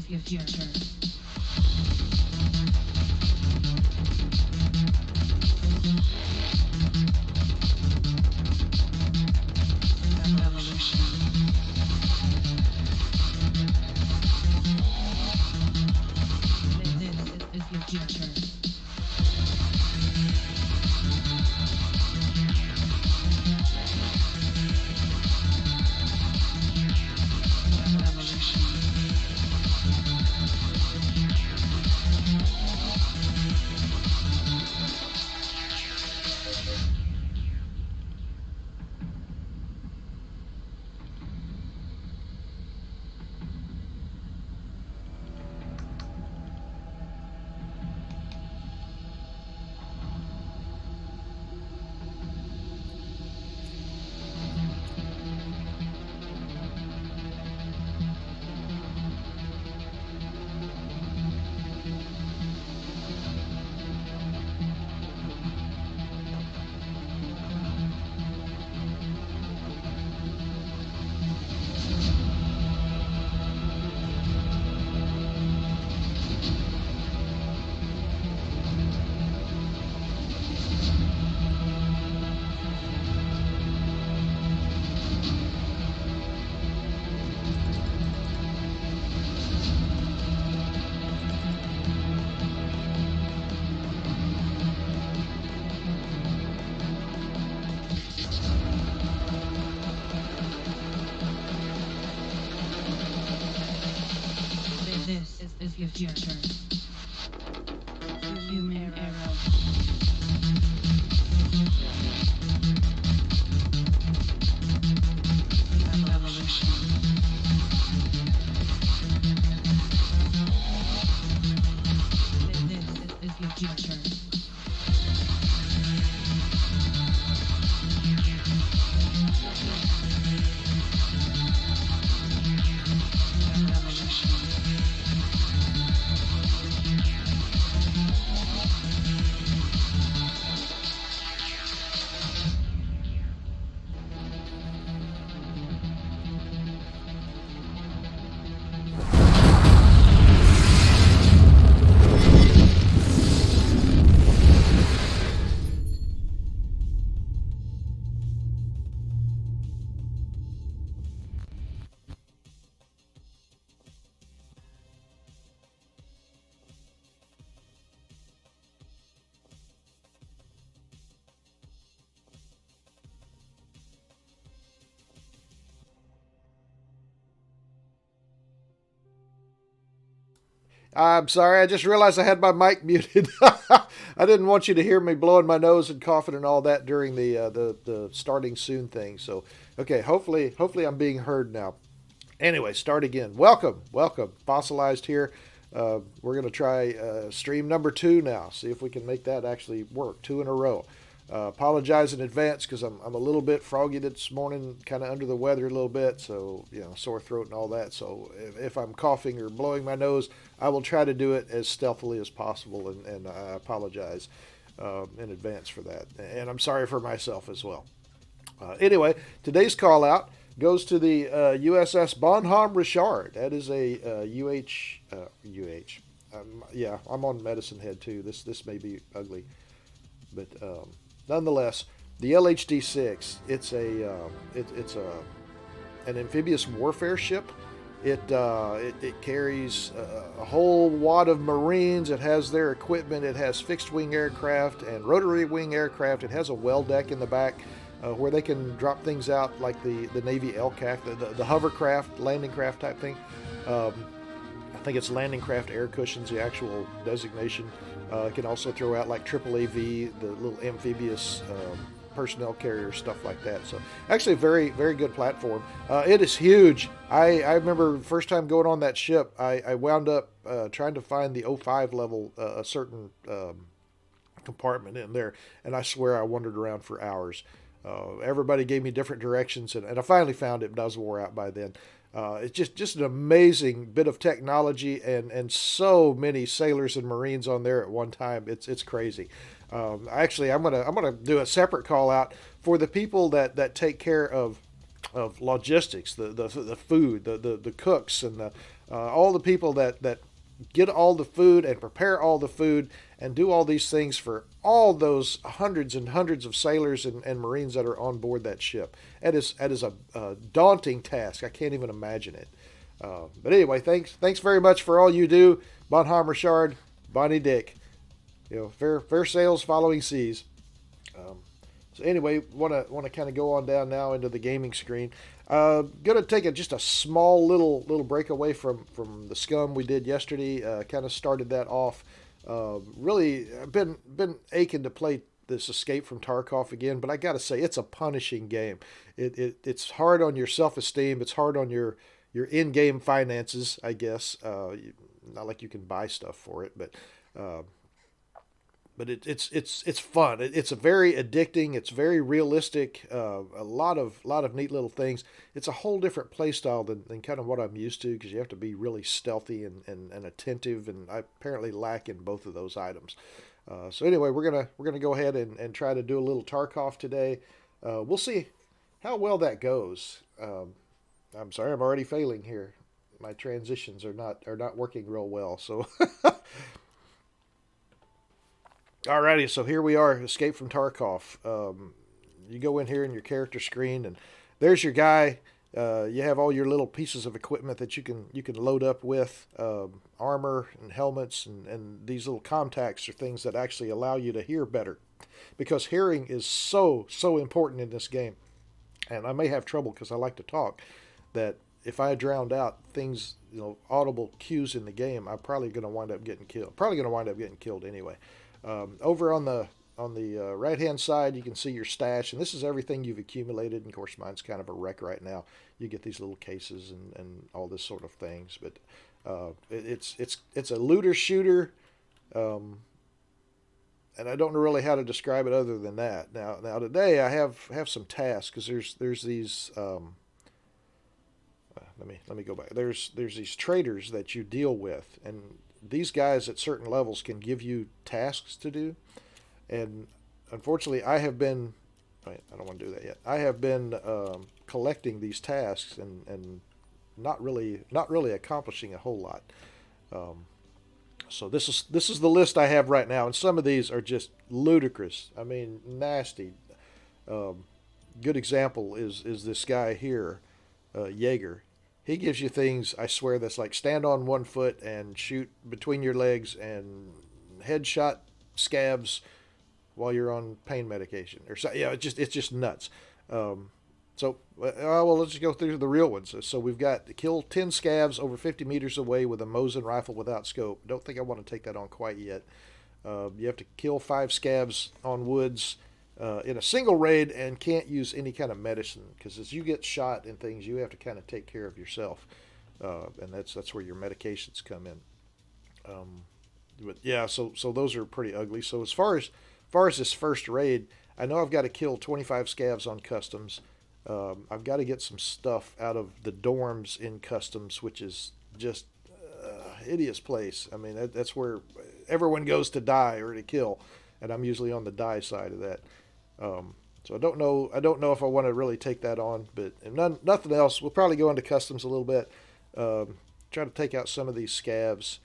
is your turn. Revolution. This is your turn. This is your turn. Human arrow. Revolution. This is your turn. I'm sorry, I just realized I had my mic muted. I didn't want you to hear me blowing my nose and coughing and all that during the starting soon thing. So, okay, hopefully I'm being heard now. Anyway, start again. Welcome. Fossilized here. We're going to try stream number 2 now. See if we can make that actually work. 2 in a row. Apologize in advance because I'm a little bit froggy this morning, kind of under the weather a little bit, so sore throat and all that. So if I'm coughing or blowing my nose, I will try to do it as stealthily as possible, and I apologize in advance for that. And I'm sorry for myself as well. Anyway, today's call out goes to the USS Bonhomme Richard. That is a UH. Yeah, I'm on Medicine Head too. This may be ugly, but nonetheless, the LHD-6. It's an amphibious warfare ship. It carries a whole wad of Marines. It has their equipment. It has fixed wing aircraft and rotary wing aircraft. It has a well deck in the back where they can drop things out like the Navy LCAC, the hovercraft, landing craft type thing. I think it's landing craft air cushions, the actual designation. It can also throw out like AAAV, the little amphibious personnel carrier, stuff like that. So actually a very, very good platform. It is huge. I remember the first time going on that ship, I wound up trying to find the O5 level, a certain compartment in there, and I swear I wandered around for hours. Everybody gave me different directions, and I finally found it, but I was wore out by then. It's just an amazing bit of technology, and so many sailors and Marines on there at one time. It's crazy. Actually, I'm gonna do a separate call out for the people that take care of logistics, the food, the cooks, and all the people that get all the food and prepare all the food and do all these things for all those hundreds and hundreds of sailors and Marines that are on board that ship. That is a daunting task. I can't even imagine it. But anyway, thanks very much for all you do, Bonham Richard, Bonnie Dick. Fair sails following seas. Um, so anyway, want to kind of go on down now into the gaming screen. Gonna take just a small little break away from the scum we did yesterday. Kind of started that off. Really, I've been aching to play this Escape from Tarkov again, but I gotta say it's a punishing game. It's hard on your self-esteem. It's hard on your in-game finances, I guess. Not like you can buy stuff for it, uh, but it's fun. It's a very addicting. It's very realistic. A lot of neat little things. It's a whole different play style than kind of what I'm used to, because you have to be really stealthy and attentive, and I apparently lack in both of those items. So anyway, we're gonna go ahead and try to do a little Tarkov today. We'll see how well that goes. I'm sorry, I'm already failing here. My transitions are not working real well. So alrighty, so here we are, Escape from Tarkov. You go in here in your character screen, and there's your guy. You have all your little pieces of equipment that you can load up with, armor and helmets, and these little contacts are things that actually allow you to hear better, because hearing is so important in this game. And I may have trouble because I like to talk. That if I drowned out things, audible cues in the game, I'm probably going to wind up getting killed. Probably going to wind up getting killed anyway. Over on the right hand side, you can see your stash, and this is everything you've accumulated. And of course, mine's kind of a wreck right now. You get these little cases and all this sort of things, but it's a looter shooter, and I don't know really how to describe it other than that. Now today I have some tasks, because there's these. Let me go back. There's these traders that you deal with, and these guys at certain levels can give you tasks to do. And unfortunately, I have been. Wait, I don't want to do that yet. I have been collecting these tasks and not really accomplishing a whole lot. So this is the list I have right now, and some of these are just ludicrous. I mean, nasty. Um, Good example is this guy here, Jaeger. He gives you things, I swear, that's like stand on one foot and shoot between your legs and headshot scabs while you're on pain medication, or so. Yeah, it's just nuts. Um, well, let's just go through the real ones. So we've got kill 10 scabs over 50 meters away with a Mosin rifle without scope. Don't think I want to take that on quite yet. You have to kill 5 scabs on woods in a single raid, and can't use any kind of medicine, because as you get shot and things, you have to kind of take care of yourself, and that's where your medications come in. Um, but yeah, so those are pretty ugly. So as far as this first raid, I know I've got to kill 25 scavs on customs. I've got to get some stuff out of the dorms in customs, which is just a hideous place. I mean, that's where everyone goes to die or to kill, and I'm usually on the die side of that. So I don't know. I don't know if I want to really take that on, but nothing else. We'll probably go into customs a little bit. Try to take out some of these scavs,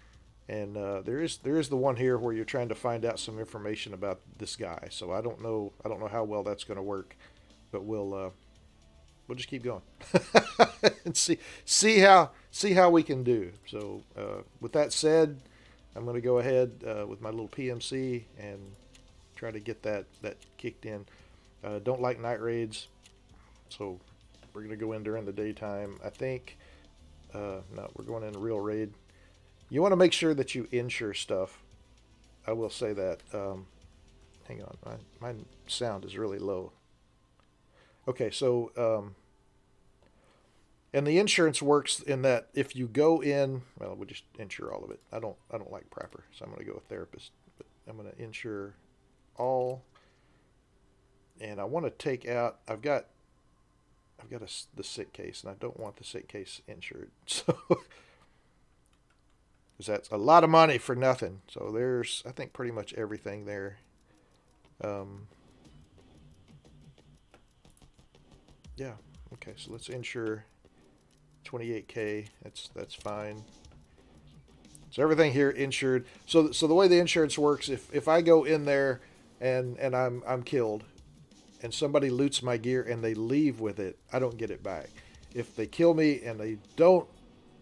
and there is the one here where you're trying to find out some information about this guy. So I don't know. How well that's going to work, but we'll just keep going and see how we can do. So with that said, I'm going to go ahead with my little PMC and try to get that kicked in. Don't like night raids, so we're going to go in during the daytime. I think no, we're going in a real raid. You want to make sure that you insure stuff. I will say that. Hang on, my sound is really low. Okay, so and the insurance works in that if you go in, well, we'll just insure all of it. I don't like prepper, so I'm going to go with therapist. But I'm going to insure all, and I want to take out. I've got the sick case, and I don't want the sick case insured. So, because that's a lot of money for nothing. So there's, I think, pretty much everything there. Yeah. Okay. So let's insure 28K. That's fine. So everything here insured. So the way the insurance works, if I go in there and I'm killed, and somebody loots my gear and they leave with it, I don't get it back. If they kill me and they don't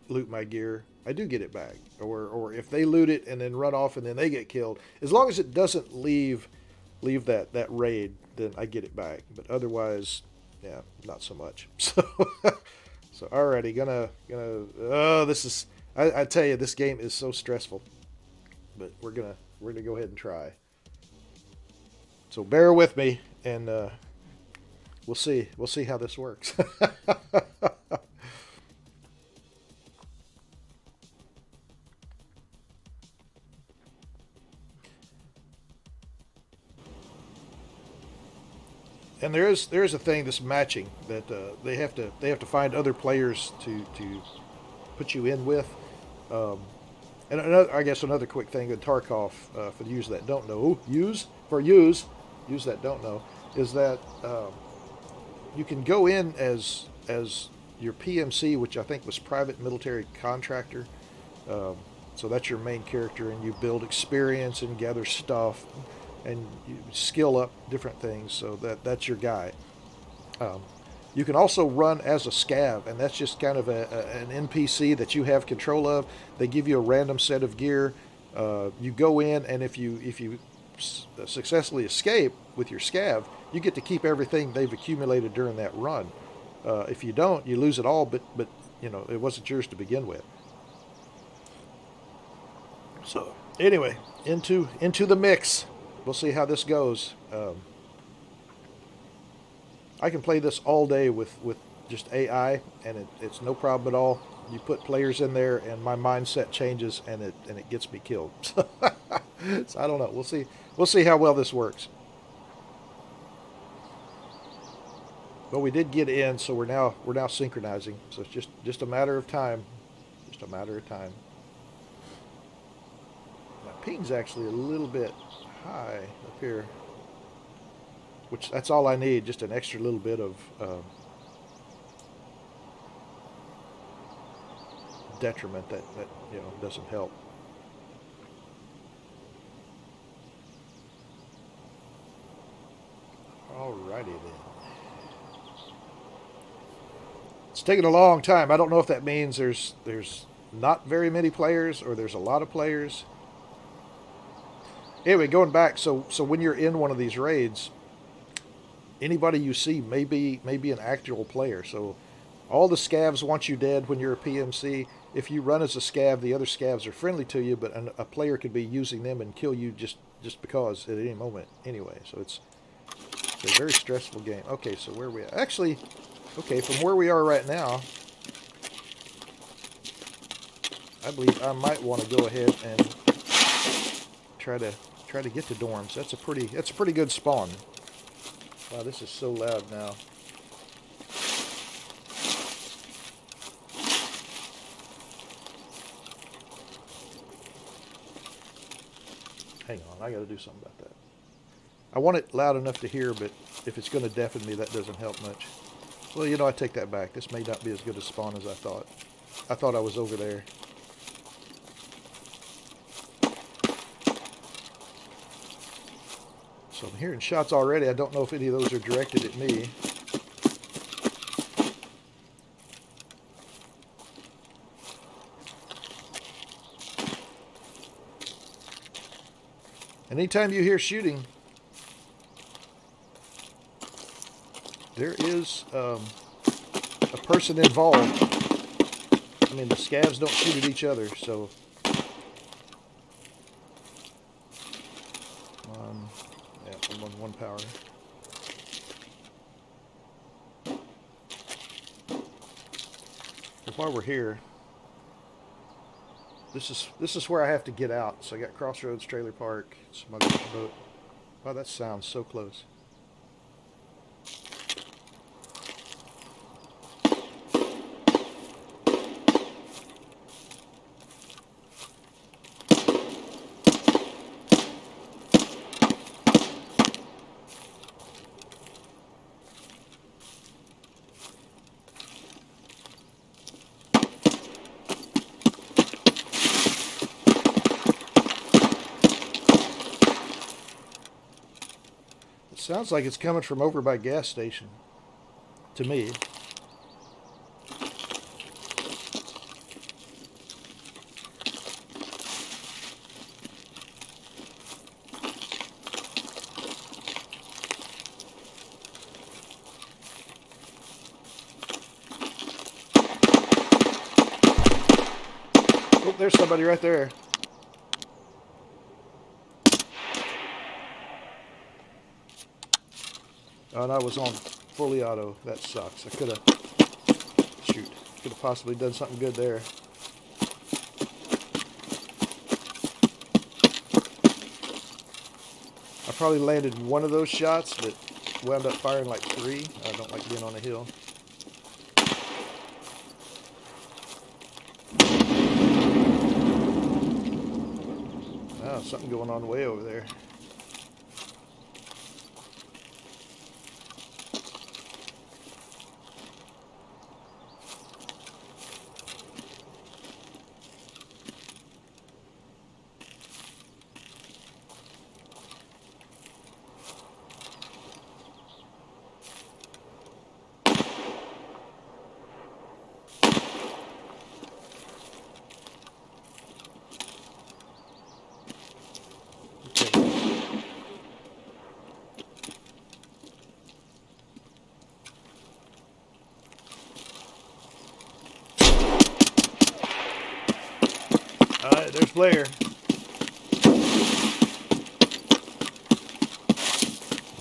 loot my gear, I do get it back. Or if they loot it and then run off and then they get killed, as long as it doesn't leave that raid, then I get it back. But otherwise, yeah, not so much. So alrighty, gonna oh, this is I tell you, this game is so stressful. But we're gonna go ahead and try. So bear with me, and we'll see how this works. And there is a thing, this matching, that they have to find other players to put you in with. And I guess another quick thing in Tarkov, for the users that don't know, use that don't know, is that you can go in as your PMC, which I think was private military contractor. So that's your main character, and you build experience and gather stuff, and you skill up different things. So that's your guy. You can also run as a scav, and that's just kind of an NPC that you have control of. They give you a random set of gear. You go in, and if you successfully escape with your scav, you get to keep everything they've accumulated during that run. If you don't, you lose it all. But you know, it wasn't yours to begin with. So anyway, into the mix. We'll see how this goes. I can play this all day with just AI, and it's no problem at all. You put players in there, and my mindset changes, and it gets me killed. So I don't know. We'll see how well this works. But we did get in, so we're now synchronizing. So it's just a matter of time. Just a matter of time. My ping's actually a little bit high up here, which that's all I need, just an extra little bit of detriment that you know doesn't help. Alrighty then. It's taken a long time. I don't know if that means there's not very many players or there's a lot of players. Anyway, going back, so when you're in one of these raids, anybody you see may be an actual player. So all the scavs want you dead when you're a PMC. If you run as a scav, the other scavs are friendly to you, but a player could be using them and kill you just because at any moment anyway. So it's a very stressful game. Okay, so where are we at? Actually, okay, from where we are right now, I believe I might want to go ahead and try to get to dorms. That's a pretty good spawn. Wow, this is so loud now. Hang on, I got to do something about that. I want it loud enough to hear, but if it's going to deafen me, that doesn't help much. Well, you know, I take that back. This may not be as good a spawn as I thought. I thought I was over there. So I'm hearing shots already. I don't know if any of those are directed at me. And anytime you hear shooting, there is a person involved. I mean, the scavs don't shoot at each other, so... yeah, I'm on 1 power. But while we're here, this is where I have to get out. So I got Crossroads Trailer Park, Smuggler's Boat. Wow, that sounds so close. Sounds like it's coming from over by gas station. To me. Oh, there's somebody right there. Oh, and I was on fully auto. That sucks. I could have... Shoot. Could have possibly done something good there. I probably landed one of those shots, but wound up firing like 3. I don't like being on a hill. Oh, something going on way over there. Alright, there's Blair.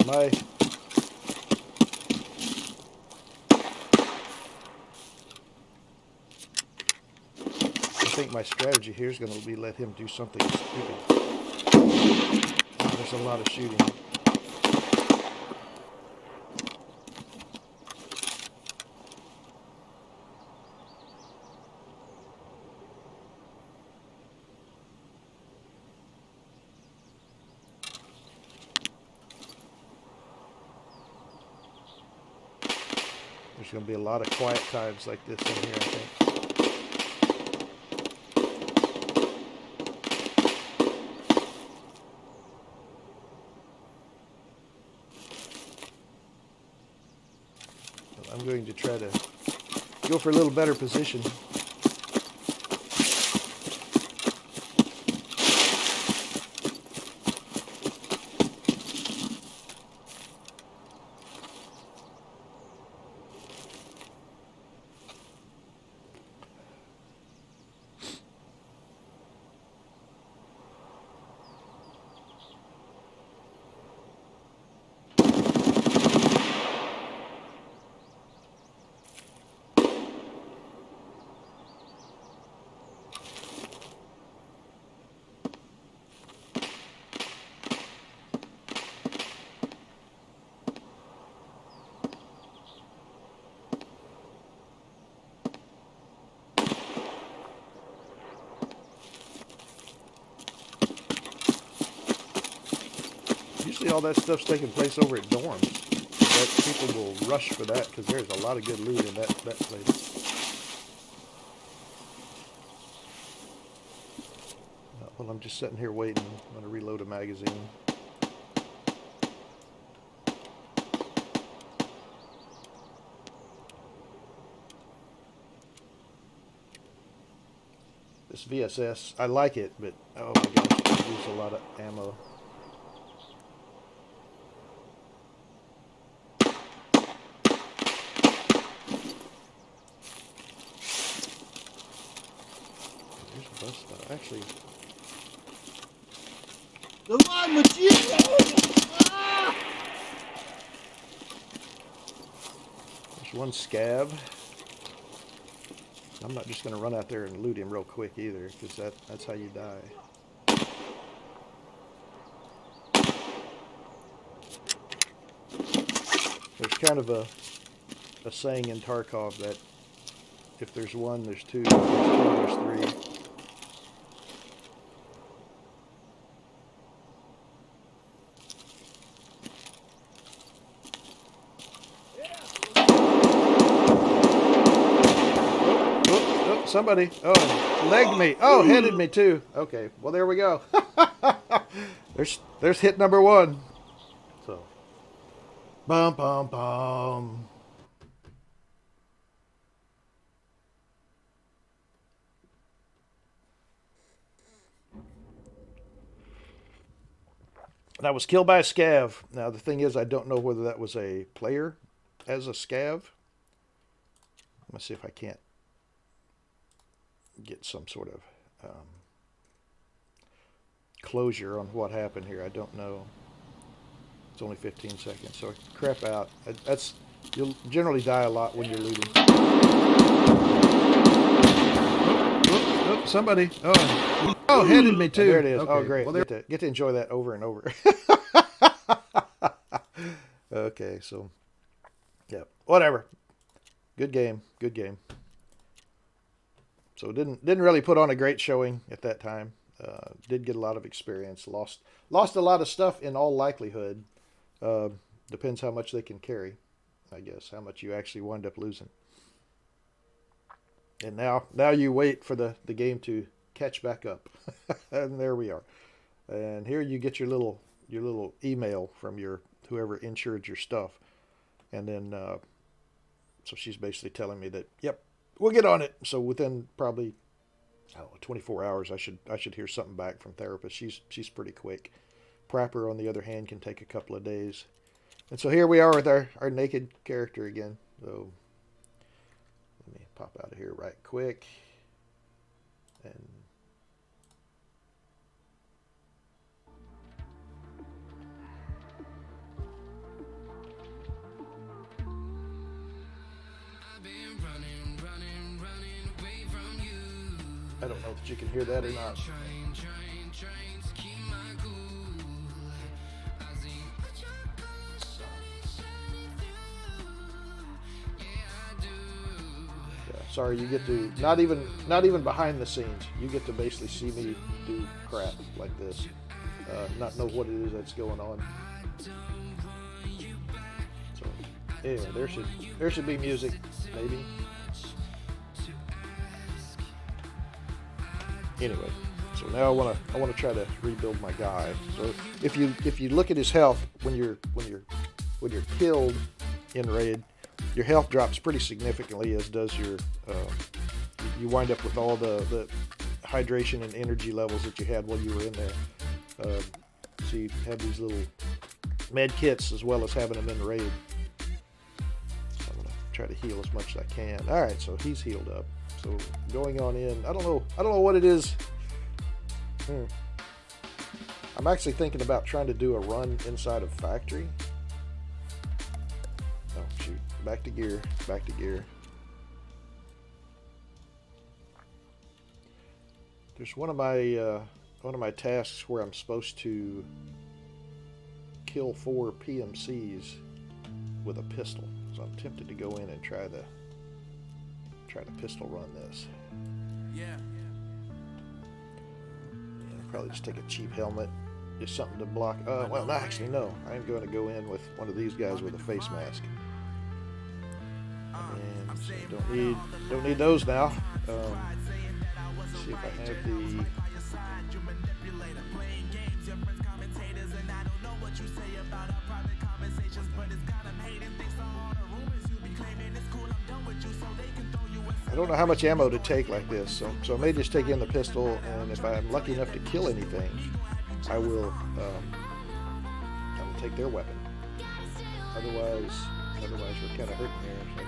I think my strategy here is going to be let him do something stupid. There's a lot of shooting. There's going to be a lot of quiet times like this in here, I think. I'm going to try to go for a little better position. Usually all that stuff's taking place over at dorms. But people will rush for that because there's a lot of good loot in that place. Well, I'm just sitting here waiting. I'm going to reload a magazine. This VSS, I like it, but oh my gosh, I use a lot of ammo. There's a bus stop. Actually, Come on, Machine! Ah! there's one scab. I'm not just going to run out there and loot him real quick either, because that's how you die. There's kind of a saying in Tarkov that if there's one, there's two, if there's two, there's 3. Somebody, oh, legged me. Oh, headed me too. Okay, well there we go. there's hit number 1. So Bum, bum, bum. That was killed by a scav. Now, the thing is, I don't know whether that was a player as a scav. Let's see if I can't get some sort of closure on what happened here. I don't know. It's only 15 seconds, so crap out. That's you'll generally die a lot when you're looting. Oh, somebody. Oh, headed me too. There it is. Okay. Oh, great. Well, get to enjoy that over and over. Okay, so yeah, whatever. Good game. Good game. So didn't really put on a great showing at that time. Did get a lot of experience. Lost a lot of stuff in all likelihood. Depends how much they can carry, I guess. How much you actually wind up losing. And now you wait for the game to catch back up. And there we are. And here you get your little email from your whoever insured your stuff. And then so she's basically telling me that, yep, we'll get on it. So within probably 24 hours, I should hear something back from therapist. She's pretty quick. Prapper, on the other hand, can take a couple of days. And so here we are with our naked character again. So let me pop out of here right quick. And I don't know if you can hear that or not. Sorry, you get to not even behind the scenes. You get to basically see me do crap like this, not know what it is that's going on. So anyway, there should be music, maybe. Anyway, so now I want to try to rebuild my guy. So if you look at his health when you're killed in raid, your health drops pretty significantly, as does your you wind up with all the hydration and energy levels that you had while you were in there. So you have these little med kits as well as having them in raid. So I'm gonna try to heal as much as I can. All right, so he's healed up. So going on in, I don't know what it is. I'm actually thinking about trying to do a run inside of factory. Oh shoot! Back to gear. There's one of my tasks where I'm supposed to kill 4 PMCs with a pistol. So I'm tempted to go in and try to pistol run this. Yeah. Probably just take a cheap helmet, just something to block. Well, no, actually, no. I'm going to go in with one of these guys with a face mask. And so don't need those now. Let's see if I have the. I don't know how much ammo to take like this, so I may just take in the pistol, and if I'm lucky enough to kill anything, I will take their weapon. Otherwise we're kind of hurting here.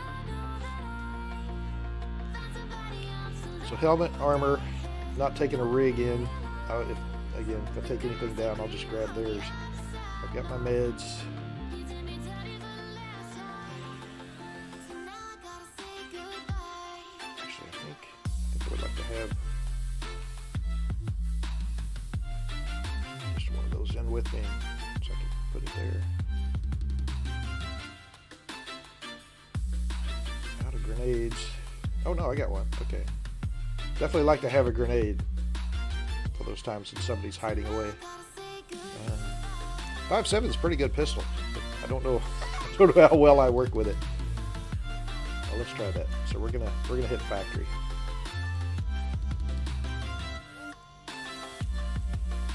So helmet, armor, not taking a rig in. If I take anything down, I'll just grab theirs. I've got my meds. I would like to have just one of those in with me, so I can put it there. Out of grenades. Oh no, I got one. Okay. Definitely like to have a grenade for those times when somebody's hiding away. 5.7 is a pretty good pistol. I don't know how well I work with it. Well, let's try that. So we're gonna hit factory.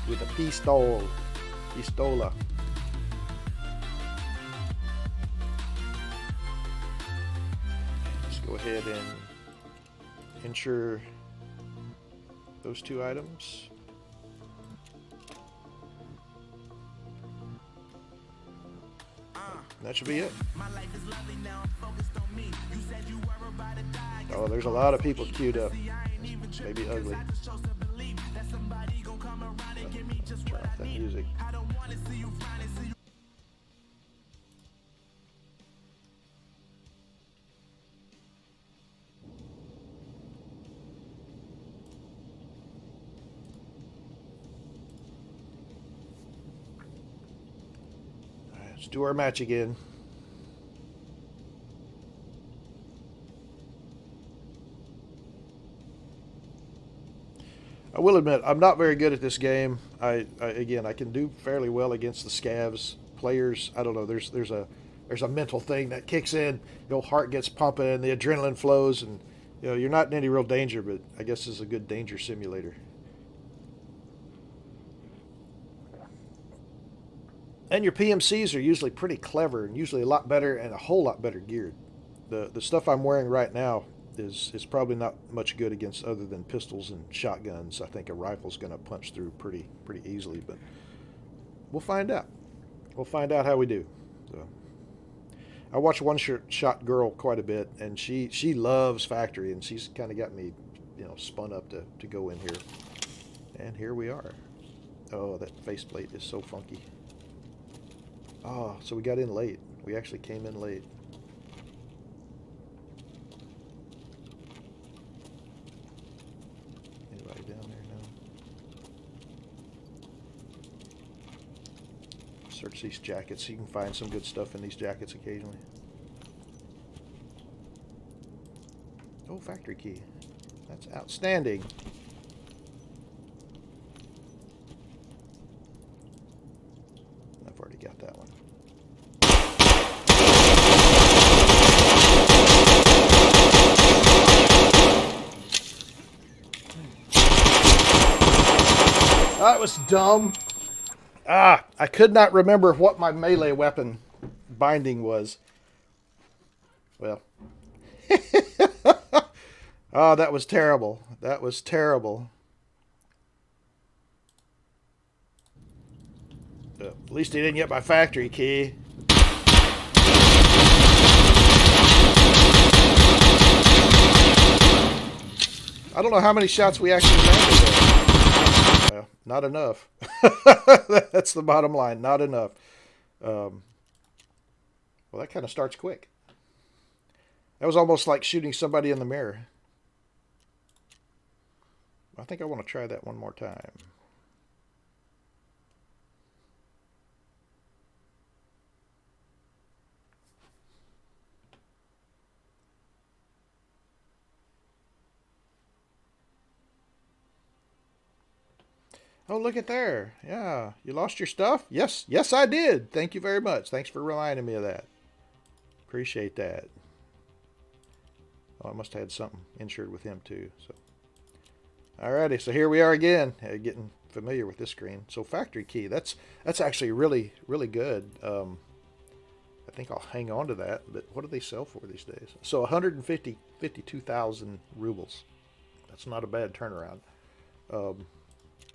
With a pistola. Go ahead and insure those 2 items. That should be it. Oh, there's a lot of people queued up. Maybe ugly. Turn off that music. All right, let's do our match again. I will admit, I'm not very good at this game. Again, I can do fairly well against the scavs players. I don't know. There's a mental thing that kicks in. Your heart gets pumping, and the adrenaline flows, and you're not in any real danger. But I guess this is a good danger simulator. And your PMCs are usually pretty clever, and usually a lot better and a whole lot better geared. The stuff I'm wearing right now is probably not much good against other than pistols and shotguns. I think a rifle's going to punch through pretty easily, but we'll find out. We'll find out how we do. So, I watch One Shot Girl quite a bit, and she loves Factory, and she's kind of got me, spun up to go in here. And here we are. Oh, that faceplate is so funky. Oh, so we got in late. We actually came in late. Anybody down there? No. Search these jackets. You can find some good stuff in these jackets occasionally. Oh, factory key. That's outstanding. I've already got that one. That was dumb. I could not remember what my melee weapon binding was. Well. Oh, that was terrible. That was terrible. At least he didn't get my factory key. I don't know how many shots we actually landed there. Well, not enough. That's the bottom line. Not enough. Well, that kind of starts quick. That was almost like shooting somebody in the mirror. I think I want to try that one more time. Oh, look at there. Yeah. You lost your stuff? Yes. Yes, I did. Thank you very much. Thanks for reminding me of that. Appreciate that. Oh, I must have had something insured with him too. So, alrighty. So here we are again, getting familiar with this screen. So factory key. That's actually really good. I think I'll hang on to that. But what do they sell for these days? So 52,000 rubles. That's not a bad turnaround.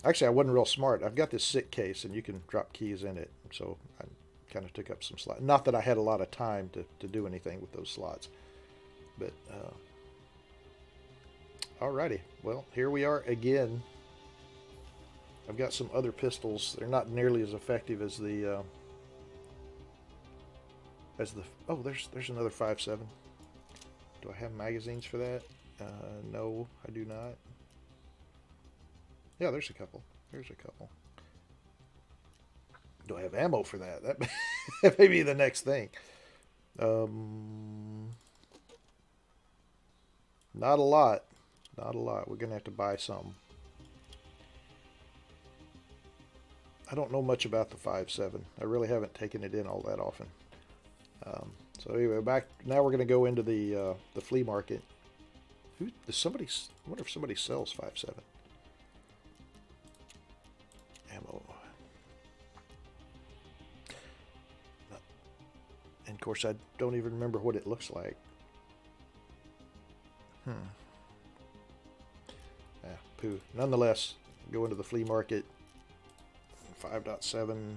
Actually, I wasn't real smart. I've got this SICK case, and you can drop keys in it. So I kind of took up some slots. Not that I had a lot of time to do anything with those slots. But, alrighty. Well, here we are again. I've got some other pistols. They're not nearly as effective as the, oh, there's another 5.7. Do I have magazines for that? No, I do not. Yeah, there's a couple. There's a couple. Do I have ammo for that? That may be the next thing. Not a lot. Not a lot. We're going to have to buy some. I don't know much about the 5.7. I really haven't taken it in all that often. So anyway, back now we're going to go into the flea market. Who does somebody? I wonder if somebody sells 5.7 ammo. And of course, I don't even remember what it looks like. Poo. Nonetheless, go into the flea market. 5.7.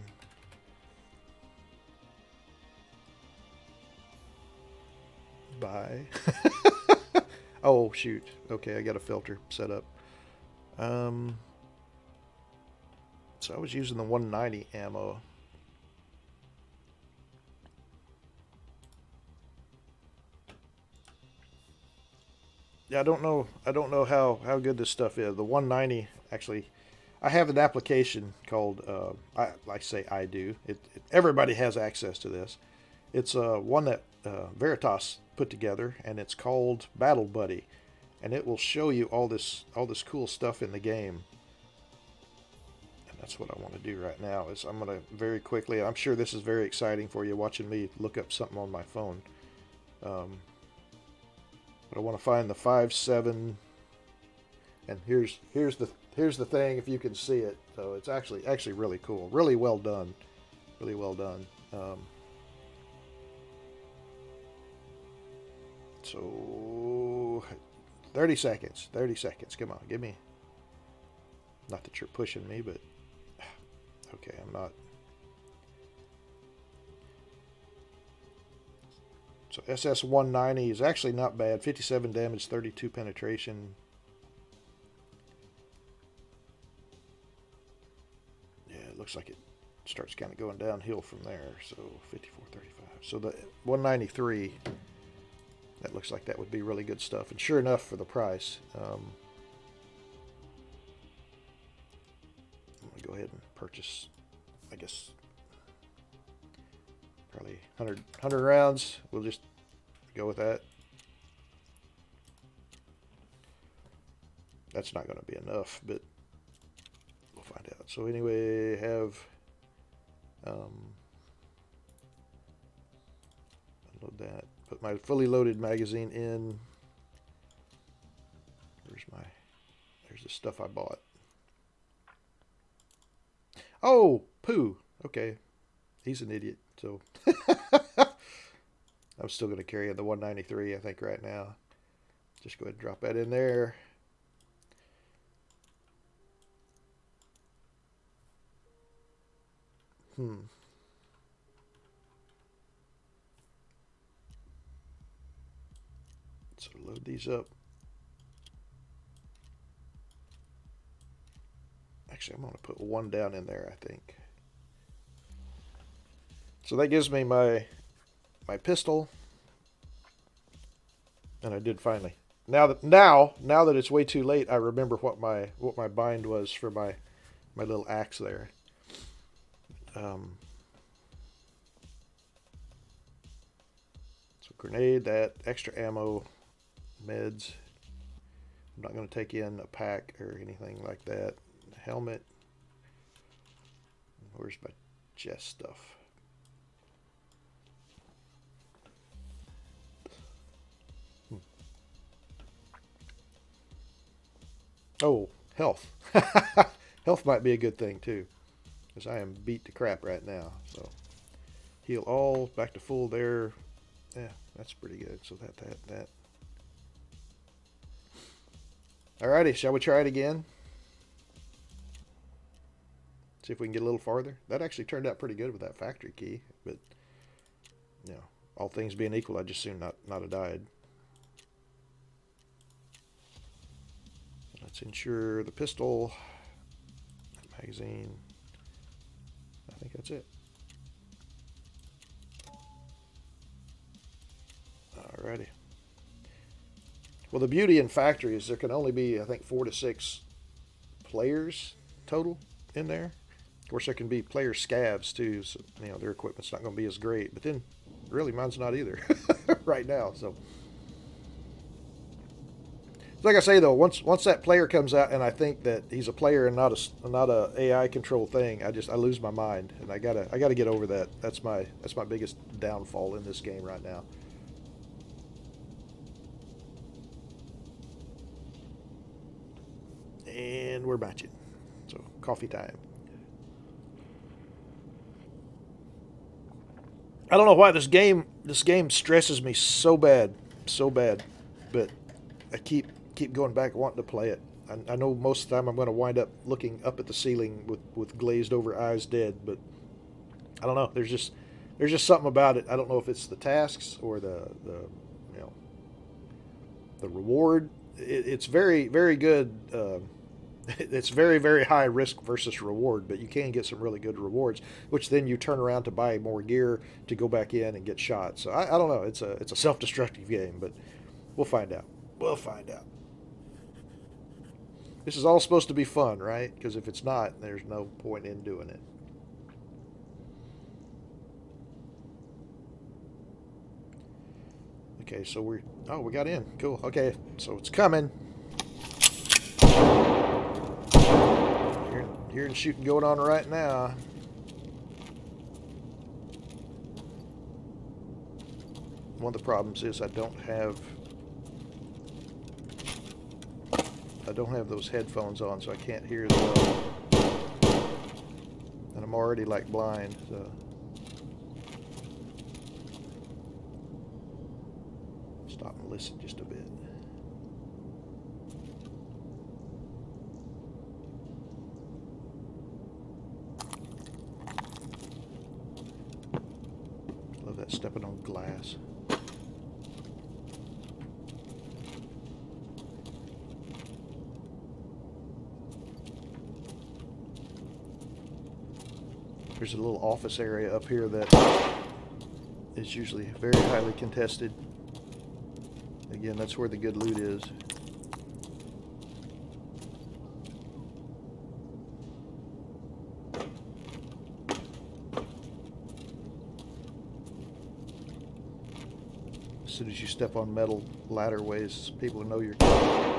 Buy. Oh, shoot. Okay, I got a filter set up. So I was using the 190 ammo. Yeah, I don't know how good this stuff is. The 190, actually, I have an application called, I do. Everybody has access to this. It's one that Veritas put together, and it's called Battle Buddy, and it will show you all this cool stuff in the game. And that's what I want to do right now. Is I'm going to very quickly. I'm sure this is very exciting for you watching me look up something on my phone. But I want to find the 5.7, and here's the thing. If you can see it, so it's actually really cool, really well done, really well done. So 30 seconds. Come on, give me. Not that you're pushing me, but okay, I'm not. So SS-190 is actually not bad. 57 damage, 32 penetration. Yeah, it looks like it starts kind of going downhill from there. So 54, 35. So the 193, that looks like that would be really good stuff. And sure enough, for the price, I'm going to go ahead and purchase, I guess, probably 100 rounds. We'll just go with that. That's not going to be enough, but we'll find out. So anyway, have unload that. Put my fully loaded magazine in. There's the stuff I bought. Oh, poo. Okay. He's an idiot, so I'm still going to carry the 193, I think, right now. Just go ahead and drop that in there. So load these up. Actually, I'm going to put one down in there, I think. So that gives me my pistol, and I did finally. Now that it's way too late, I remember what my bind was for my little axe there. So grenade, that extra ammo, meds. I'm not going to take in a pack or anything like that. Helmet. Where's my chest stuff? Oh, health. Health might be a good thing too, because I am beat to crap right now. So heal all, back to full there. Yeah, that's pretty good. So that. Alrighty, shall we try it again? See if we can get a little farther. That actually turned out pretty good with that factory key, but you know, all things being equal, I'd just soon not have died. Let's ensure the pistol, magazine. I think that's it. Alrighty. Well, the beauty in factory is there can only be, I think, 4 to 6 players total in there. Of course, there can be player scavs too, so you know their equipment's not going to be as great. But then, really, mine's not either right now. So, like I say though, once that player comes out, and I think that he's a player and not a AI controlled thing, I lose my mind, and I gotta get over that. That's my biggest downfall in this game right now. And we're matching. So coffee time. I don't know why this game stresses me so bad, but keep going back wanting to play it. I know most of the time I'm going to wind up looking up at the ceiling with glazed over eyes dead, but I don't know. There's just something about it. I don't know if it's the tasks or the you know the reward. It's very very good. It's very very high risk versus reward, but you can get some really good rewards, which then you turn around to buy more gear to go back in and get shot. So I don't know. It's a self-destructive game, but we'll find out. We'll find out. This is all supposed to be fun, right? Because if it's not, there's no point in doing it. Okay, so we got in. Cool. Okay, so it's coming. Hearing shooting going on right now. One of the problems is I don't have those headphones on, so I can't hear as well. And I'm already like blind, so stop and listen just a bit. Love that stepping on glass. There's a little office area up here that is usually very highly contested. Again, that's where the good loot is. As soon as you step on metal ladderways, people know you're coming.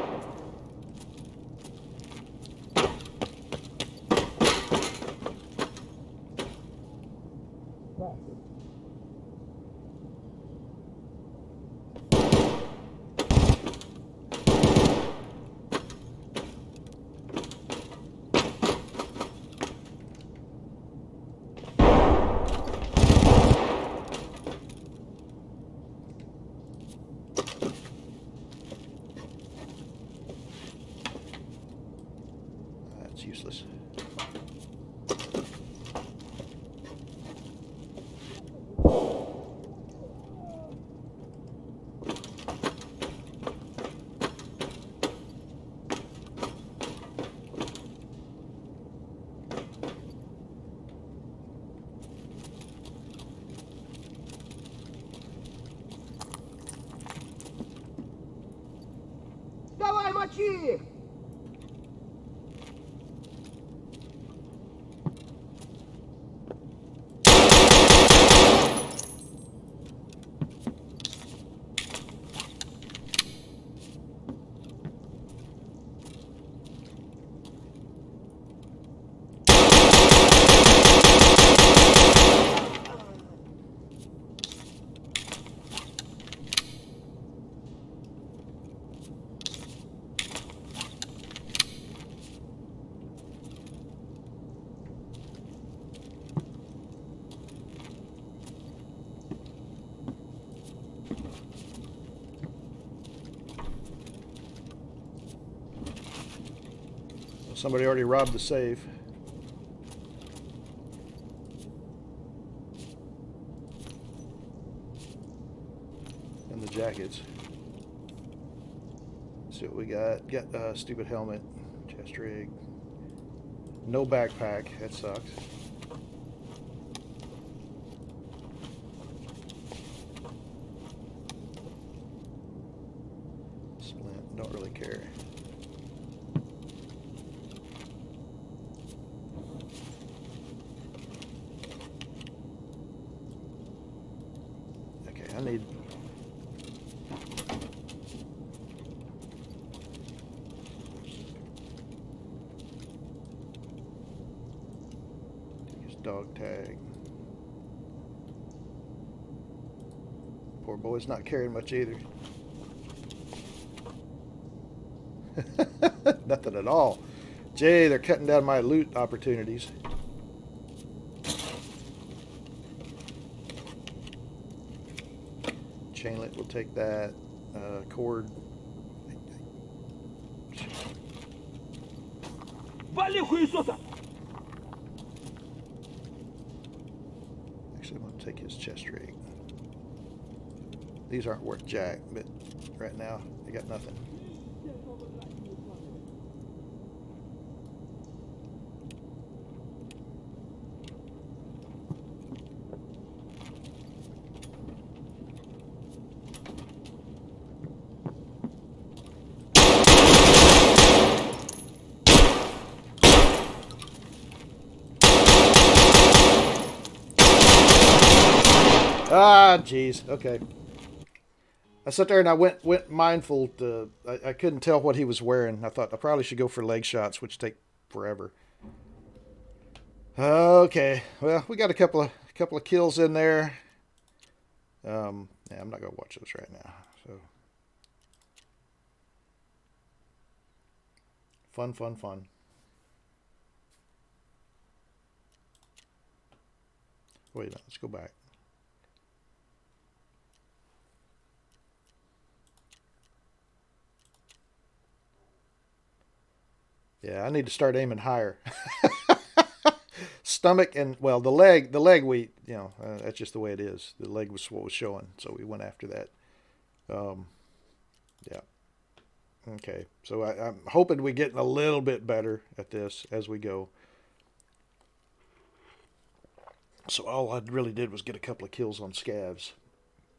That's useless. Давай, мочи их! Somebody already robbed the safe. And the jackets. Let's see what we got. Got a stupid helmet, chest rig. No backpack. That sucks. Splint. Don't really care. I need his dog tag. Poor boy's not carrying much either. Nothing at all. Jay, they're cutting down my loot opportunities. Chainlet will take that. Cord. Вали хуесоса! Actually, I'm going to take his chest rig. These aren't worth jack, but right now, they got nothing. Ah, jeez. Okay. I sat there and I went mindful to. I couldn't tell what he was wearing. I thought I probably should go for leg shots, which take forever. Okay. Well, we got a couple of kills in there. Yeah, I'm not gonna watch those right now. So fun, fun, fun. Wait, let's go back. Yeah, I need to start aiming higher. Stomach and, well, the leg we, that's just the way it is. The leg was what was showing, so we went after that. Yeah. Okay, so I'm hoping we're getting a little bit better at this as we go. So all I really did was get a couple of kills on scavs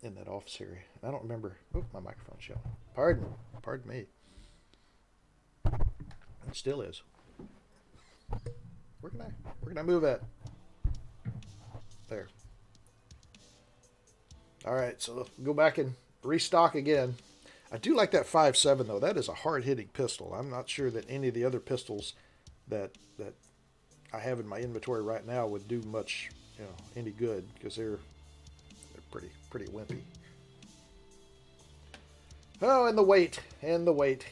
in that office area. I don't remember. Oh, my microphone's showing. Pardon me. It still is. Where can I move at? There. All right, so go back and restock again. I do like that 5.7 though. That is a hard-hitting pistol. I'm not sure that any of the other pistols that I have in my inventory right now would do much, any good, because they're pretty wimpy. Oh, and the weight.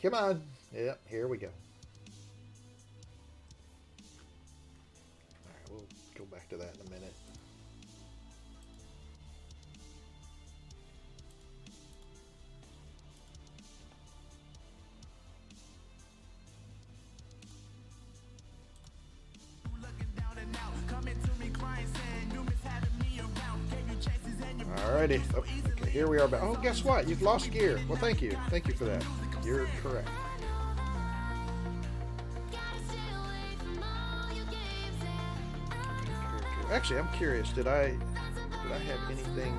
Come on. Yep, here we go. All right, we'll go back to that in a minute. Alrighty. Oh, okay, here we are back. Oh, guess what? You've lost gear. Well, thank you. Thank you for that. You're correct. Actually, I'm curious. Did I have anything?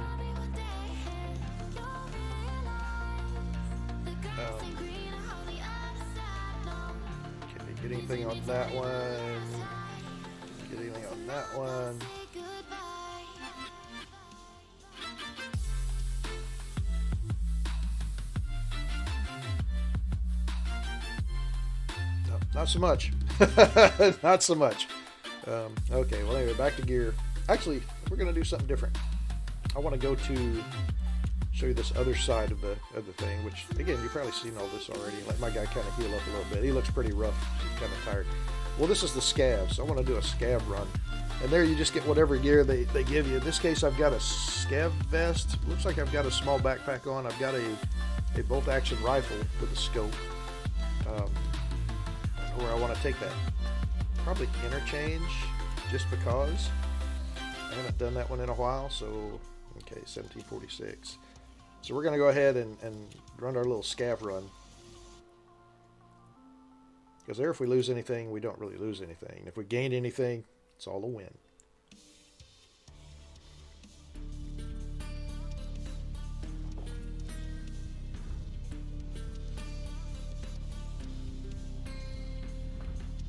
Okay, get anything on that one? Get anything on that one? Not so much. Not so much. Okay, well anyway, back to gear. Actually, we're going to do something different. I want to go to show you this other side of the thing, which again, you've probably seen all this already. Let my guy kind of heal up a little bit. He looks pretty rough. He's kind of tired. Well, this is the scavs. I want to do a scav run. And there you just get whatever gear they give you. In this case, I've got a scav vest. Looks like I've got a small backpack on. I've got a bolt-action rifle with a scope. Where I want to take that. Probably interchange, just because. I haven't done that one in a while, so, okay, 1746. So we're going to go ahead and run our little scav run. Because there, if we lose anything, we don't really lose anything. If we gain anything, it's all a win.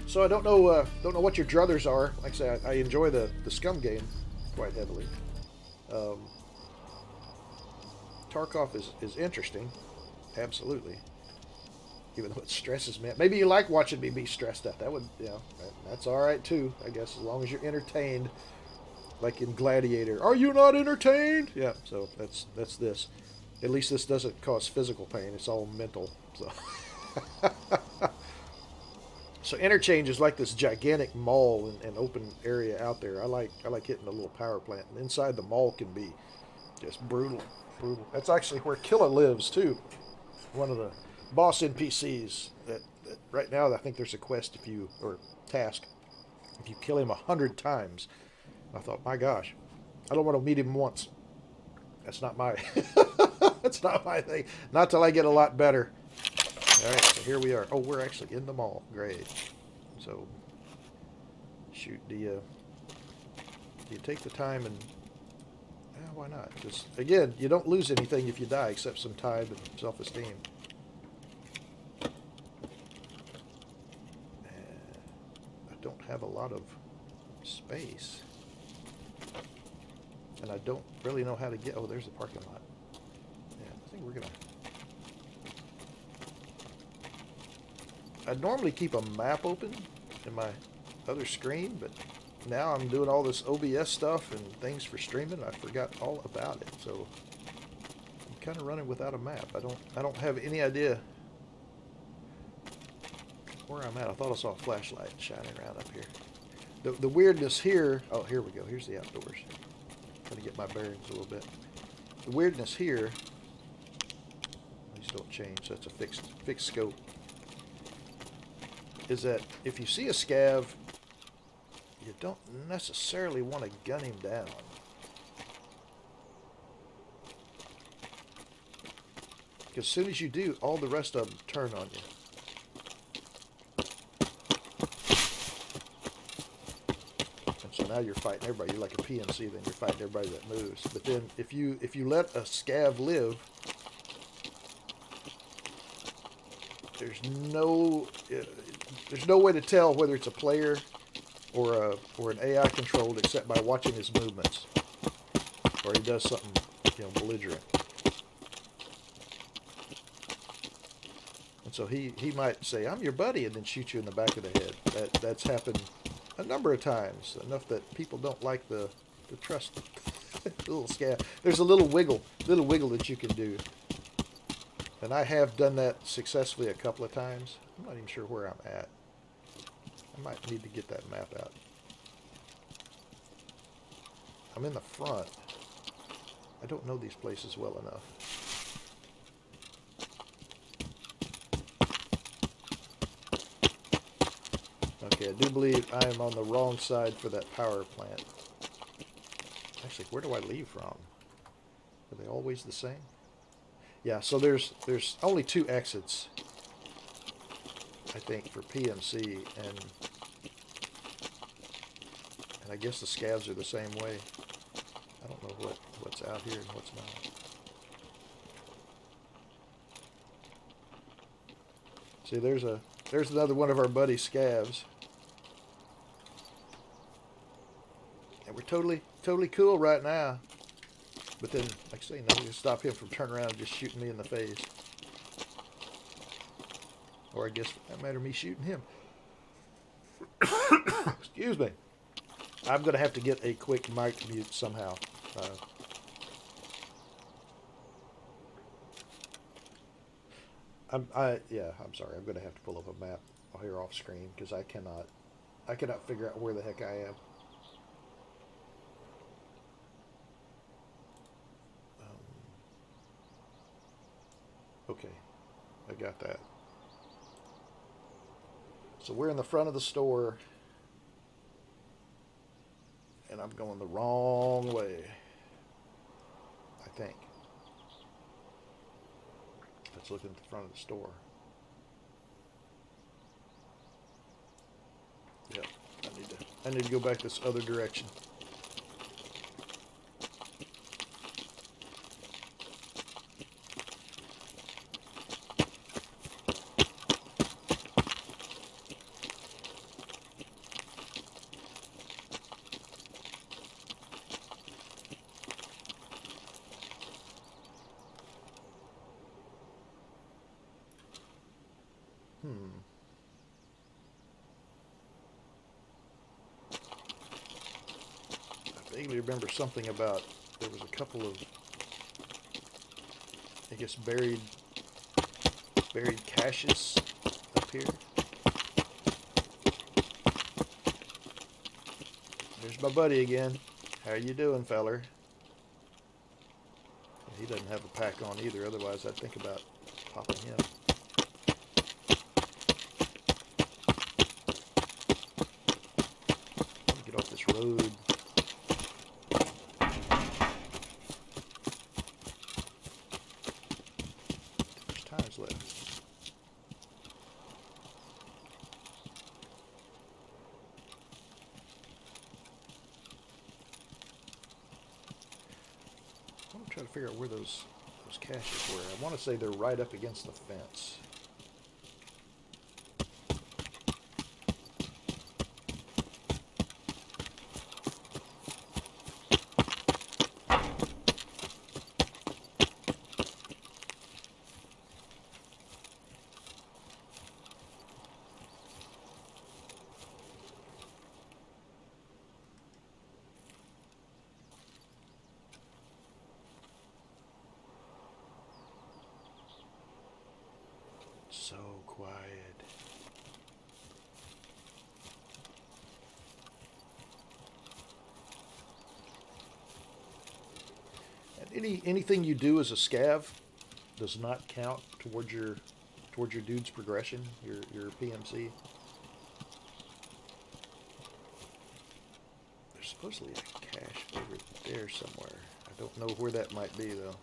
So I don't know what your druthers are. Like I say, I enjoy the Scum game quite heavily. Tarkov is interesting, absolutely. Even though it stresses me. Maybe you like watching me be stressed out. That would, that's all right too. I guess as long as you're entertained, like in Gladiator. Are you not entertained? Yeah. So that's this. At least this doesn't cause physical pain. It's all mental. So. So interchange is like this gigantic mall and open area out there. I like hitting a little power plant. And inside the mall can be just brutal. That's actually where Killa lives too. One of boss NPCs that right now I think there's a quest if you or task if you kill him 100 times. I thought, my gosh, I don't want to meet him once. That's not my that's not my thing. Not till I get a lot better. All right, so here we are. Oh, we're actually in the mall. Great. So shoot, do you take the time and why not? Just again, you don't lose anything if you die except some time and self-esteem. I don't have a lot of space. And I don't really know how to get... Oh, there's the parking lot. Yeah, I think we're going to... I normally keep a map open in my other screen, but now I'm doing all this OBS stuff and things for streaming. I forgot all about it, so I'm kind of running without a map. I don't have any idea where I'm at. I thought I saw a flashlight shining around up here. The weirdness here... Oh, here we go. Here's the outdoors. Trying to get my bearings a little bit. The weirdness here... These don't change. That's a fixed scope. Is that if you see a scav, you don't necessarily want to gun him down. Because as soon as you do, all the rest of them turn on you. And so now you're fighting everybody. You're like a PNC, then you're fighting everybody that moves. But then if you let a scav live, there's no way to tell whether it's a player or an AI controlled except by watching his movements, or he does something, belligerent. And so he might say, "I'm your buddy," and then shoot you in the back of the head. That's happened a number of times, enough that people don't like the trust little scav. There's a little wiggle that you can do. And I have done that successfully a couple of times. I'm not even sure where I'm at. I might need to get that map out. I'm in the front. I don't know these places well enough. Okay, I do believe I am on the wrong side for that power plant. Actually, where do I leave from? Are they always the same? Yeah, so there's only 2 exits, I think, for PMC, and I guess the scavs are the same way. I don't know what's out here and what's not. See, there's another one of our buddy scavs, and we're totally cool right now. But then, like I say, nothing can stop him from turning around and just shooting me in the face. Or I guess, for that matter, me shooting him. Excuse me. I'm going to have to get a quick mic mute somehow. I'm sorry. I'm going to have to pull up a map here off screen because I cannot figure out where the heck I am. Okay, I got that. So we're in the front of the store, and I'm going the wrong way, I think. Let's look at the front of the store. Yep, I need to go back this other direction. I vaguely remember something about there was a couple of, I guess, buried caches up here. There's my buddy again. How you doing, feller? He doesn't have a pack on either, otherwise I'd think about popping him. times left? I'm trying to figure out where those caches were. I want to say they're right up against the fence. So quiet. And anything you do as a scav does not count towards your dude's progression, your PMC. There's supposedly a cache over there somewhere. I don't know where that might be though.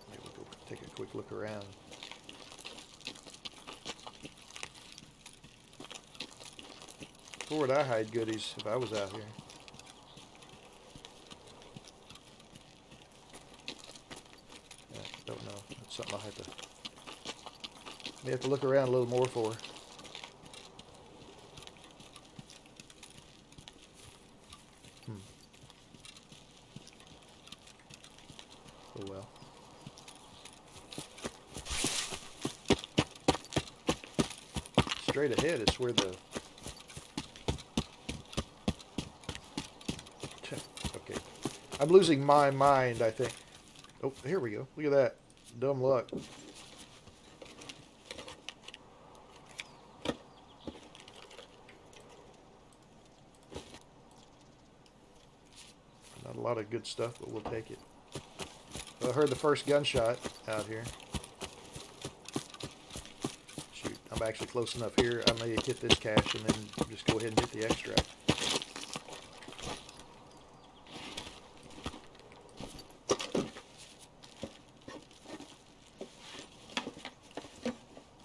Maybe we'll go take a quick look around. Where would I hide goodies if I was out here? Yeah, don't know. That's something may have to look around a little more for. Oh well. Straight ahead is where the... Okay. I'm losing my mind, I think. Oh, here we go. Look at that. Dumb luck. Not a lot of good stuff, but we'll take it. Well, I heard the first gunshot out here. Shoot, I'm actually close enough here. I may hit this cache and then just go ahead and hit the extract.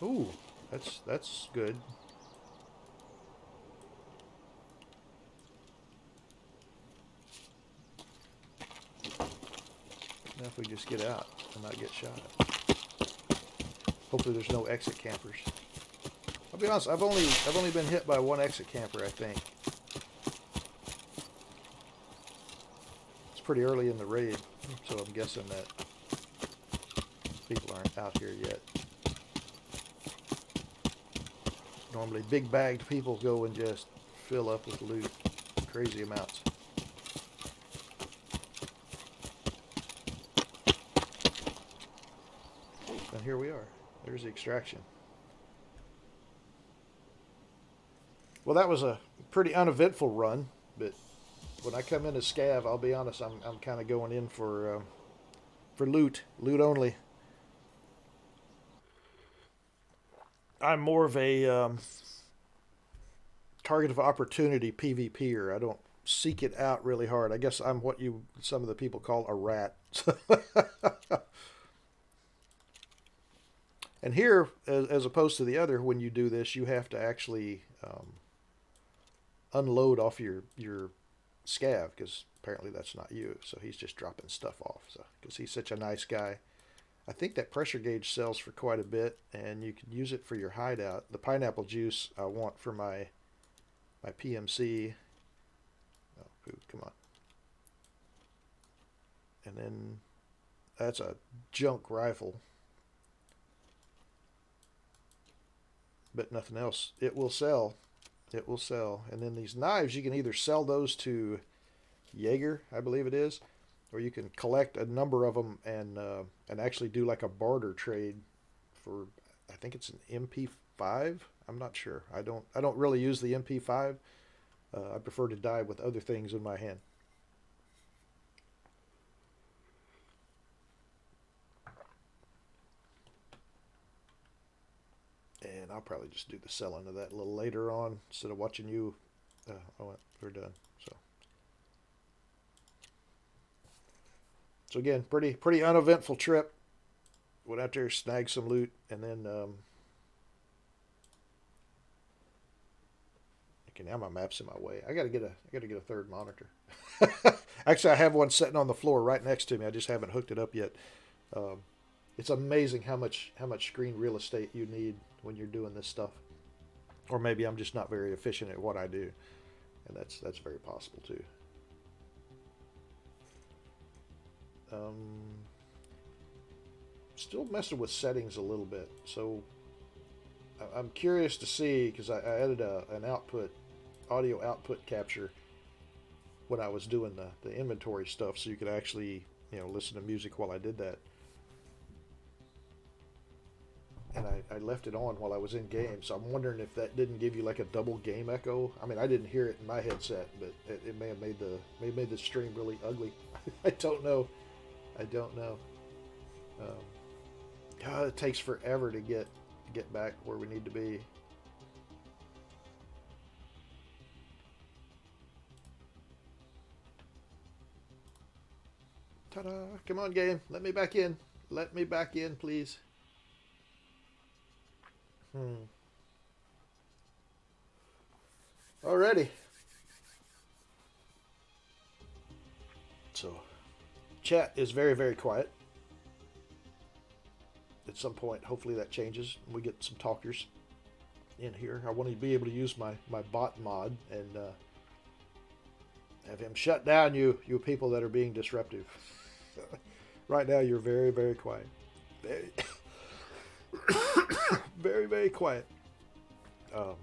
Ooh, that's good. Now if we just get out and not get shot. Hopefully there's no exit campers. I'll be honest, I've only been hit by one exit camper, I think. It's pretty early in the raid, so I'm guessing that people aren't out here yet. Normally big bagged people go and just fill up with loot. Crazy amounts. And here we are. There's the extraction. Well, that was a pretty uneventful run, but when I come in as scav, I'll be honest, I'm kind of going in for loot only. I'm more of a target of opportunity PvPer. I don't seek it out really hard. I guess I'm what some of the people call a rat. And here, as opposed to the other, when you do this, you have to actually unload off your scav, because apparently that's not you. So he's just dropping stuff off. So because he's such a nice guy. I think that pressure gauge sells for quite a bit, and you can use it for your hideout. The pineapple juice I want for my PMC. Oh, come on. And then that's a junk rifle. But nothing else. It will sell. It will sell. And then these knives, you can either sell those to Jaeger, I believe it is, or you can collect a number of them and actually do like a barter trade for, I think it's an MP5. I'm not sure. I don't really use the MP5. I prefer to die with other things in my hand. And I'll probably just do the selling of that a little later on instead of watching you. Oh, we're done. So again, pretty uneventful trip. went out there, snagged some loot, and then okay, now my map's in my way. I gotta get a third monitor. Actually, I have one sitting on the floor right next to me. I just haven't hooked it up yet. Um, it's amazing how much screen real estate you need when you're doing this stuff. Or maybe I'm just not very efficient at what I do, and that's very possible too. Still messing with settings a little bit, so I'm curious to see, because I added an audio output capture when I was doing the inventory stuff, so you could actually listen to music while I did that. And I left it on while I was in game, so I'm wondering if that didn't give you like a double game echo. I mean, I didn't hear it in my headset, but it may have made the stream really ugly. I don't know. God, it takes forever to get back where we need to be. Ta-da! Come on, game. Let me back in. Let me back in, please. Alrighty. So, chat is very, very quiet. At some point, hopefully that changes. We get some talkers in here. I want to be able to use my bot mod and have him shut down you people that are being disruptive. Right now, you're very, very quiet. Very, very, very quiet. All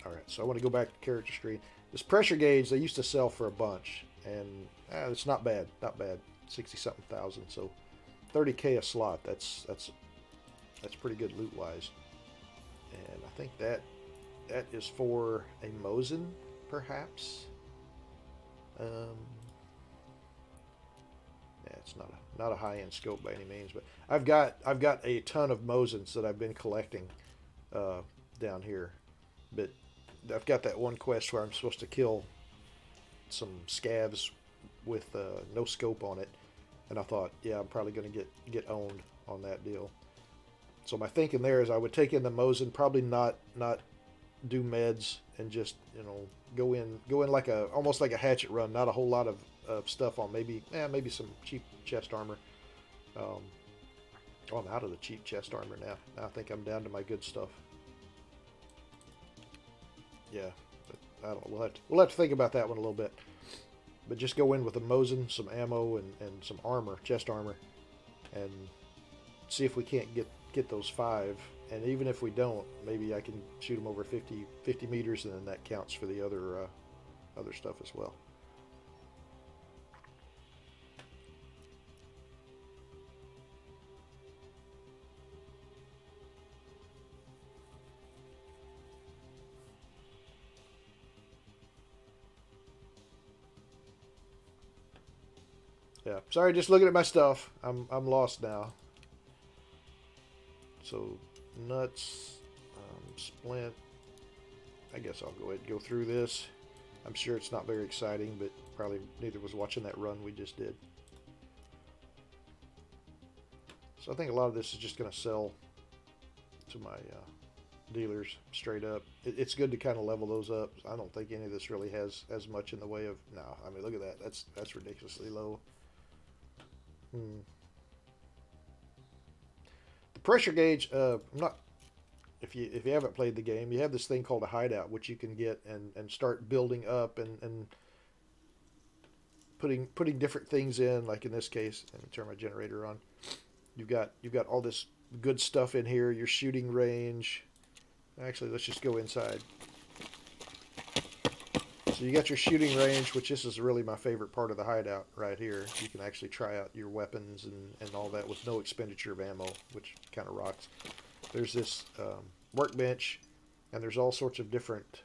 right, so I want to go back to character screen. This pressure gauge they used to sell for a bunch, and it's not bad, 60-something thousand. So 30K a slot. That's pretty good loot wise. And I think that is for a Mosin, perhaps. Yeah, it's not a high end scope by any means, but I've got a ton of Mosins that I've been collecting down here. But I've got that one quest where I'm supposed to kill some scavs with no scope on it, and I thought, yeah, I'm probably going to get owned on that deal. So my thinking there is I would take in the Mosin, probably not do meds, and just go in like almost like a hatchet run. Not a whole lot of stuff on. Maybe some cheap chest armor. I'm out of the cheap chest armor now. Now I think I'm down to my good stuff. Yeah, I don't know. We'll have to think about that one a little bit. But just go in with a Mosin, some ammo, and some armor, chest armor, and see if we can't get those 5. And even if we don't, maybe I can shoot them over 50 meters, and then that counts for the other stuff as well. Yeah, sorry, just looking at my stuff. I'm lost now. So, nuts, splint. I guess I'll go ahead and go through this. I'm sure it's not very exciting, but probably neither was watching that run we just did. So I think a lot of this is just going to sell to my dealers straight up. It's good to kind of level those up. I don't think any of this really has as much in the way of... No, I mean, look at that. That's ridiculously low. The pressure gauge, I'm not... If you haven't played the game, you have this thing called a hideout, which you can get and start building up and putting different things in. Like in this case, let me turn my generator on. You've got all this good stuff in here. Your shooting range. Actually, let's just go inside. So you got your shooting range, which this is really my favorite part of the hideout right here. You can actually try out your weapons and all that with no expenditure of ammo, which kind of rocks. There's this workbench, and there's all sorts of different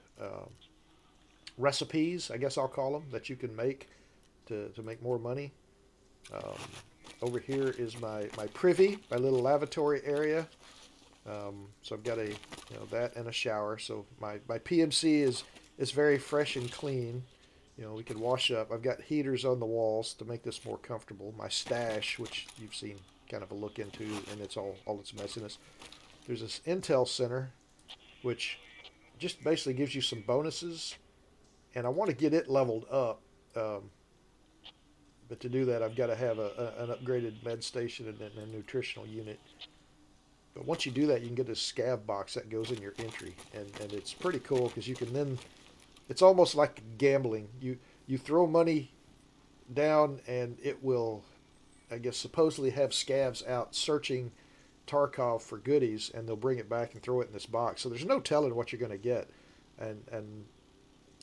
recipes, I guess I'll call them, that you can make to make more money. Over here is my privy, my little lavatory area. So I've got that and a shower. So my PMC is very fresh and clean. You know, we can wash up. I've got heaters on the walls to make this more comfortable. My stash, which you've seen kind of a look into, and it's all its messiness. There's this Intel Center, which just basically gives you some bonuses, and I want to get it leveled up. Um, but to do that, I've got to have an upgraded med station and a nutritional unit. But once you do that, you can get this scav box that goes in your entry, and it's pretty cool because you can then. It's almost like gambling. You throw money down, and it will, I guess, supposedly have scavs out searching Tarkov for goodies, and they'll bring it back and throw it in this box. So there's no telling what you're going to get, and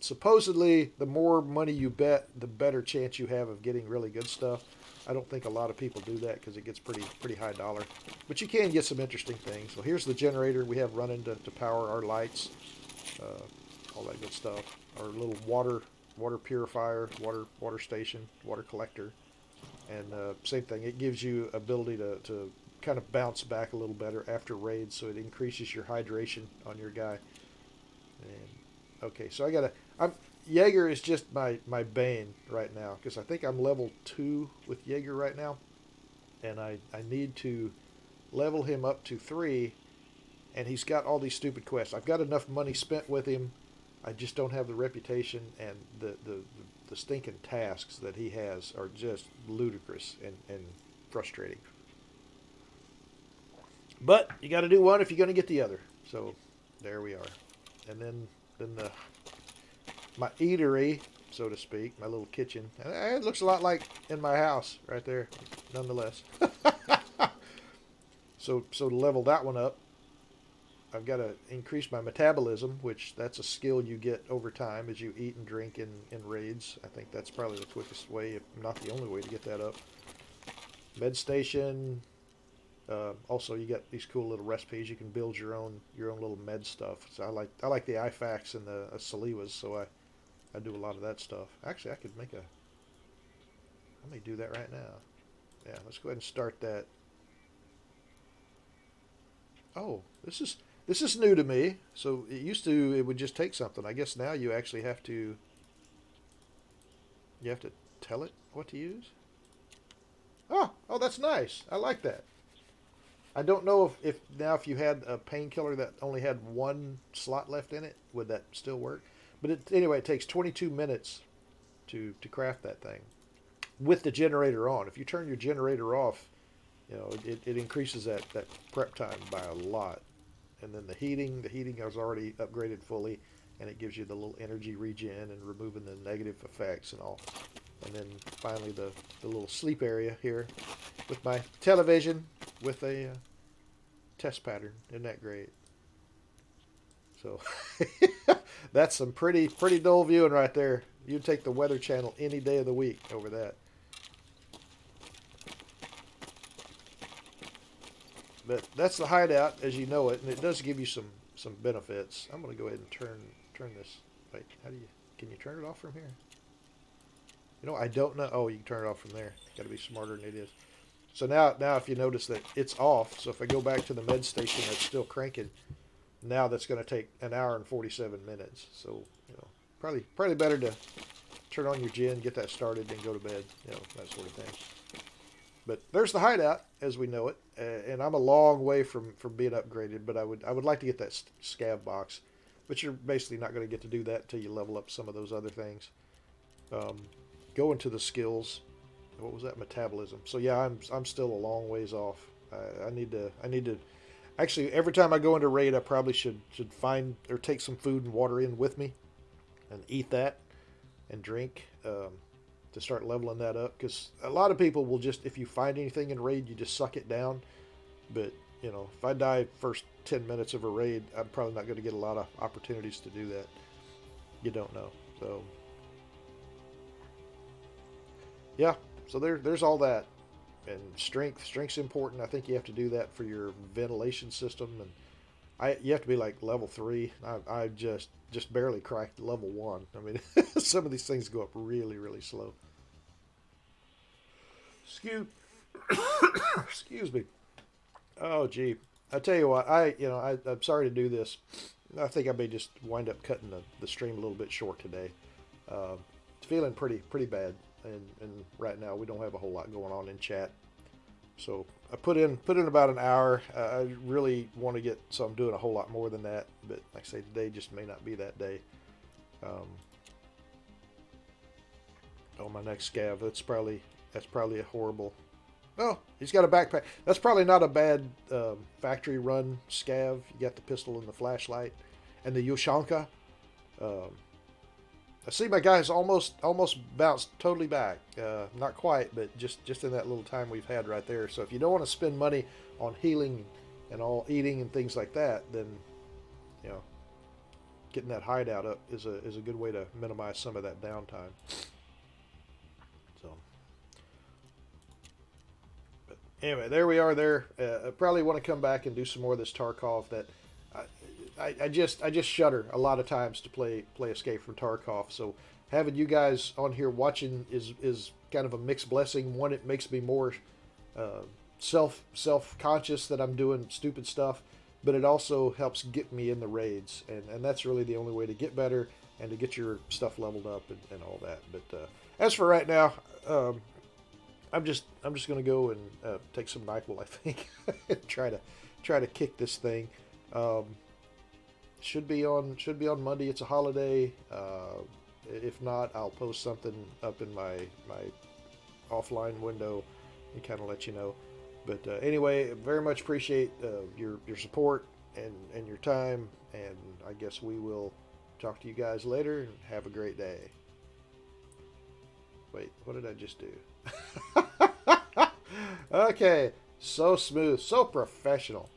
supposedly the more money you bet, the better chance you have of getting really good stuff. I don't think a lot of people do that because it gets pretty high dollar, but you can get some interesting things. So here's the generator we have running to power our lights, all that good stuff. Our little water purifier, water station, water collector, and same thing. It gives you ability to kind of bounce back a little better after raids, so it increases your hydration on your guy. And okay, so I'm Jaeger is just my bane right now because I think I'm level 2 with Jaeger right now, and I need to level him up to 3, and he's got all these stupid quests. I've got enough money spent with him. I just don't have the reputation, and the stinking tasks that he has are just ludicrous and frustrating. But you got to do one if you're going to get the other. So there we are. And then my eatery, so to speak, my little kitchen. It looks a lot like in my house right there, nonetheless. So to level that one up, I've got to increase my metabolism, which that's a skill you get over time as you eat and drink in raids. I think that's probably the quickest way, if not the only way, to get that up. Med station. Also, you got these cool little recipes. You can build your own little med stuff. So I like the IFACs and the Saliwas, so I do a lot of that stuff. Actually, I may do that right now. Yeah, let's go ahead and start that. Oh, this is new to me. So it would just take something. I guess now you actually have to tell it what to use. Oh, that's nice. I like that. I don't know if you had a painkiller that only had one slot left in it, would that still work? But anyway, it takes 22 minutes to craft that thing with the generator on. If you turn your generator off, it increases that prep time by a lot. And then the heating is already upgraded fully, and it gives you the little energy regen and removing the negative effects and all. And then finally the little sleep area here with my television with a test pattern. Isn't that great? So that's some pretty dull viewing right there. You'd take the Weather Channel any day of the week over that. But that's the hideout as you know it, and it does give you some benefits. I'm going to go ahead and turn this. Wait, can you turn it off from here? I don't know. Oh, you can turn it off from there. Got to be smarter than it is. So now if you notice that it's off, so if I go back to the med station that's still cranking, now that's going to take an hour and 47 minutes. So, probably better to turn on your gen, get that started, then go to bed, that sort of thing. But there's the hideout as we know it, and I'm a long way from being upgraded, but I would like to get that scav box, but you're basically not going to get to do that until you level up some of those other things. Go into the skills. What was that? Metabolism. So yeah, I'm still a long ways off. I need to actually, every time I go into raid, I probably should find or take some food and water in with me and eat that and drink to start leveling that up, because a lot of people will just, if you find anything in raid, you just suck it down. But if I die first 10 minutes of a raid, I'm probably not going to get a lot of opportunities to do that. You don't know. So yeah, so there's all that. And strength's important. I think you have to do that for your ventilation system, and you have to be like level 3. I just barely cracked level 1. I mean, some of these things go up really slow. Excuse me. Oh gee, I tell you what, I'm sorry to do this. I think I may just wind up cutting the stream a little bit short today. feeling pretty bad, and right now we don't have a whole lot going on in chat. So I put in about an hour. I really want to get, so I'm doing a whole lot more than that. But like I say, today just may not be that day. Oh, my next scav. That's probably a horrible. Oh, he's got a backpack. That's probably not a bad factory run scav. You got the pistol and the flashlight, and the Yushanka. I see my guy's almost bounced totally back. Not quite, but just in that little time we've had right there. So if you don't want to spend money on healing and all eating and things like that, then you know, getting that hideout up is a good way to minimize some of that downtime. So, but anyway, there we are. There, I probably want to come back and do some more of this Tarkov. That I just shudder a lot of times to play Escape from Tarkov. So having you guys on here watching is kind of a mixed blessing. One, it makes me more self-conscious that I'm doing stupid stuff, but it also helps get me in the raids, and that's really the only way to get better and to get your stuff leveled up and all that. But as for right now, I'm just gonna go and take some NyQuil, I think, and try to kick this thing. Should be on Monday. It's a holiday. If not, I'll post something up in my offline window and kind of let you know. But anyway, very much appreciate your support and your time. And I guess we will talk to you guys later. And have a great day. Wait, what did I just do? Okay, so smooth, so professional.